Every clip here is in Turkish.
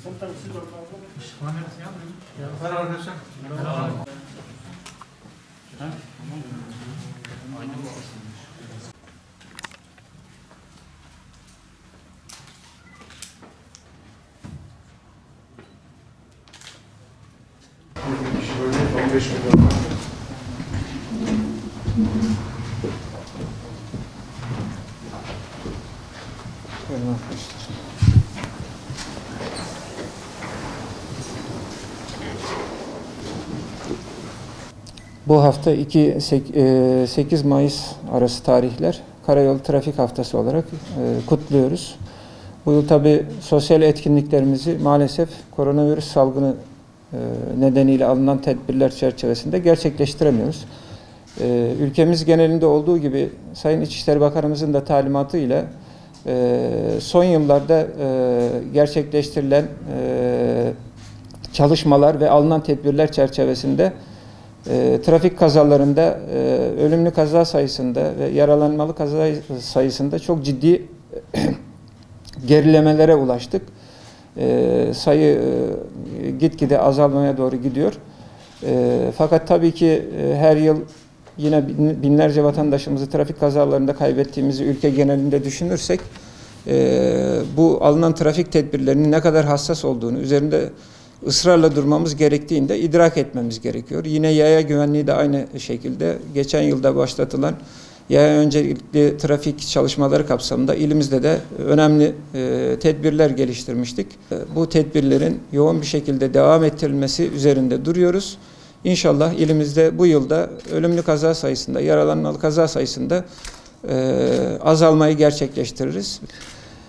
Merhaba arkadaşlar. Merhaba. Böyle 15 milyon. Bu hafta 8 Mayıs arası tarihler Karayolu Trafik Haftası olarak kutluyoruz. Bu yıl tabii sosyal etkinliklerimizi maalesef koronavirüs salgını nedeniyle alınan tedbirler çerçevesinde gerçekleştiremiyoruz. Ülkemiz genelinde olduğu gibi Sayın İçişleri Bakanımızın da talimatıyla son yıllarda gerçekleştirilen çalışmalar ve alınan tedbirler çerçevesinde trafik kazalarında ölümlü kaza sayısında ve yaralanmalı kaza sayısında çok ciddi gerilemelere ulaştık. Sayı gitgide azalmaya doğru gidiyor. Fakat tabii ki her yıl yine binlerce vatandaşımızı trafik kazalarında kaybettiğimizi ülke genelinde düşünürsek bu alınan trafik tedbirlerinin ne kadar hassas olduğunu, üzerinde ısrarla durmamız gerektiğini de idrak etmemiz gerekiyor. Yine yaya güvenliği de aynı şekilde geçen yılda başlatılan yaya öncelikli trafik çalışmaları kapsamında ilimizde de önemli tedbirler geliştirmiştik. Bu tedbirlerin yoğun bir şekilde devam ettirilmesi üzerinde duruyoruz. İnşallah ilimizde bu yılda ölümlü kaza sayısında, yaralanmalı kaza sayısında azalmayı gerçekleştiririz.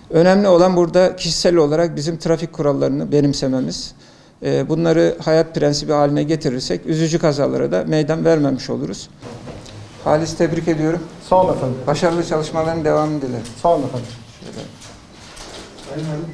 Önemli olan burada kişisel olarak bizim trafik kurallarını benimsememiz. Bunları hayat prensibi haline getirirsek üzücü kazalara da meydan vermemiş oluruz. Halis, tebrik ediyorum. Sağ olun efendim. Başarılı çalışmaların devamını dilerim. Sağ olun efendim. Şöyle. Sayın Hanım.